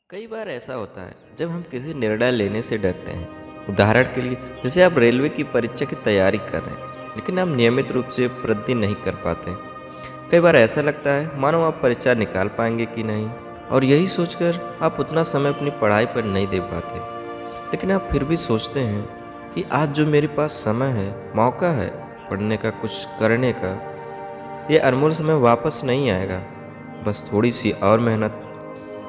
कई बार ऐसा होता है जब हम किसी निर्णय लेने से डरते हैं। उदाहरण के लिए जैसे आप रेलवे की परीक्षा की तैयारी कर रहे हैं लेकिन आप नियमित रूप से प्रतिदिन नहीं कर पाते। कई बार ऐसा लगता है मानो आप परीक्षा निकाल पाएंगे कि नहीं, और यही सोचकर आप उतना समय अपनी पढ़ाई पर नहीं दे पाते। लेकिन आप फिर भी सोचते हैं कि आज जो मेरे पास समय है, मौका है पढ़ने का, कुछ करने का, ये अनमोल समय वापस नहीं आएगा। बस थोड़ी सी और मेहनत।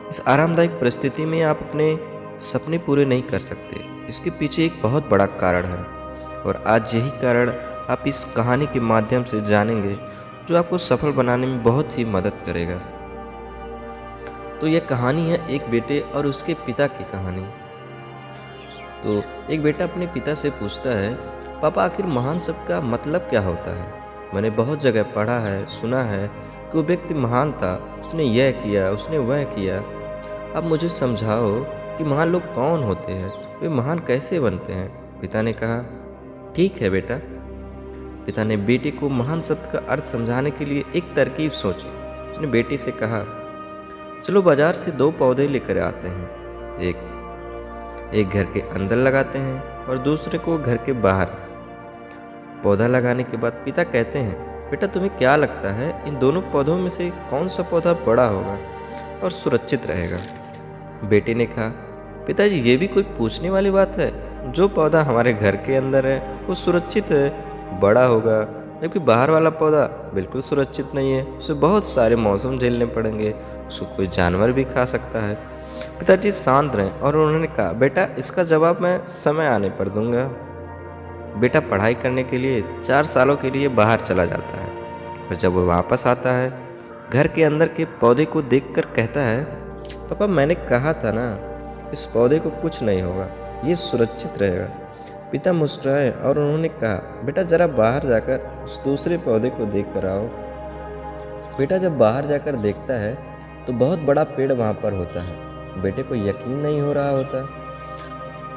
इस आरामदायक परिस्थिति में आप अपने सपने पूरे नहीं कर सकते। इसके पीछे एक बहुत बड़ा कारण है, और आज यही कारण आप इस कहानी के माध्यम से जानेंगे, जो आपको सफल बनाने में बहुत ही मदद करेगा। तो यह कहानी है एक बेटे और उसके पिता की कहानी। तो एक बेटा अपने पिता से पूछता है, पापा आखिर महान शब्द का मतलब क्या होता है? मैंने बहुत जगह पढ़ा है, सुना है कि वो व्यक्ति महान था, उसने यह किया, उसने वह किया। अब मुझे समझाओ कि महान लोग कौन होते हैं, वे महान कैसे बनते हैं? पिता ने कहा, ठीक है बेटा। पिता ने बेटे को महान शब्द का अर्थ समझाने के लिए एक तरकीब सोची। उसने बेटे से कहा, चलो बाजार से दो पौधे लेकर आते हैं, एक घर के अंदर लगाते हैं और दूसरे को घर के बाहर। पौधा लगाने के बाद पिता कहते हैं, बेटा तुम्हें क्या लगता है इन दोनों पौधों में से कौन सा पौधा बड़ा होगा और सुरक्षित रहेगा? बेटे ने कहा, पिताजी ये भी कोई पूछने वाली बात है? जो पौधा हमारे घर के अंदर है वो सुरक्षित है, बड़ा होगा, जबकि बाहर वाला पौधा बिल्कुल सुरक्षित नहीं है। उसे बहुत सारे मौसम झेलने पड़ेंगे, उसको कोई जानवर भी खा सकता है। पिताजी शांत रहे और उन्होंने कहा, बेटा इसका जवाब मैं समय आने पर दूंगा। बेटा पढ़ाई करने के लिए 4 सालों के लिए बाहर चला जाता है, और जब वो वापस आता है घर के अंदर के पौधे को देखकर कहता है, पापा मैंने कहा था ना, इस पौधे को कुछ नहीं होगा, ये सुरक्षित रहेगा। पिता मुस्कुराए और उन्होंने कहा, बेटा जरा बाहर जाकर उस दूसरे पौधे को देख कर आओ। बेटा जब बाहर जाकर देखता है तो बहुत बड़ा पेड़ वहाँ पर होता है। बेटे को यकीन नहीं हो रहा होता,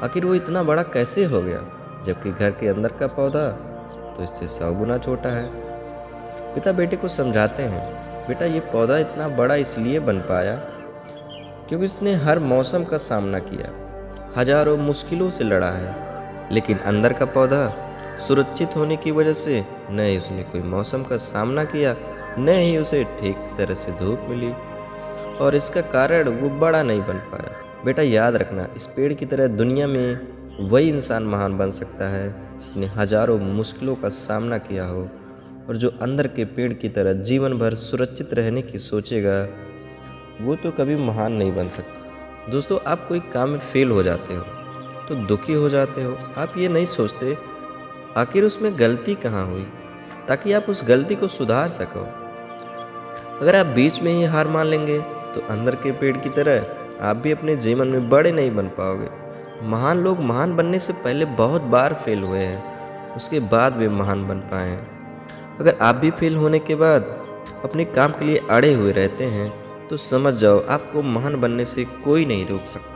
आखिर वो इतना बड़ा कैसे हो गया, जबकि घर के अंदर का पौधा तो इससे 100 गुना छोटा है। पिता बेटे को समझाते हैं, बेटा ये पौधा इतना बड़ा इसलिए बन पाया क्योंकि इसने हर मौसम का सामना किया, हजारों मुश्किलों से लड़ा है। लेकिन अंदर का पौधा सुरक्षित होने की वजह से न ही उसने कोई मौसम का सामना किया, न ही उसे ठीक तरह से धूप मिली, और इसका कारण वो बड़ा नहीं बन पाया। बेटा याद रखना, इस पेड़ की तरह दुनिया में वही इंसान महान बन सकता है जिसने हजारों मुश्किलों का सामना किया हो, और जो अंदर के पेड़ की तरह जीवन भर सुरक्षित रहने की सोचेगा वो तो कभी महान नहीं बन सकता। दोस्तों, आप कोई काम में फेल हो जाते हो तो दुखी हो जाते हो, आप ये नहीं सोचते आखिर उसमें गलती कहाँ हुई, ताकि आप उस गलती को सुधार सको। अगर आप बीच में ही हार मान लेंगे तो अंदर के पेड़ की तरह आप भी अपने जीवन में बड़े नहीं बन पाओगे। महान लोग महान बनने से पहले बहुत बार फेल हुए हैं, उसके बाद वे महान बन पाए हैं। अगर आप भी फेल होने के बाद अपने काम के लिए अड़े हुए रहते हैं तो समझ जाओ आपको महान बनने से कोई नहीं रोक सकता।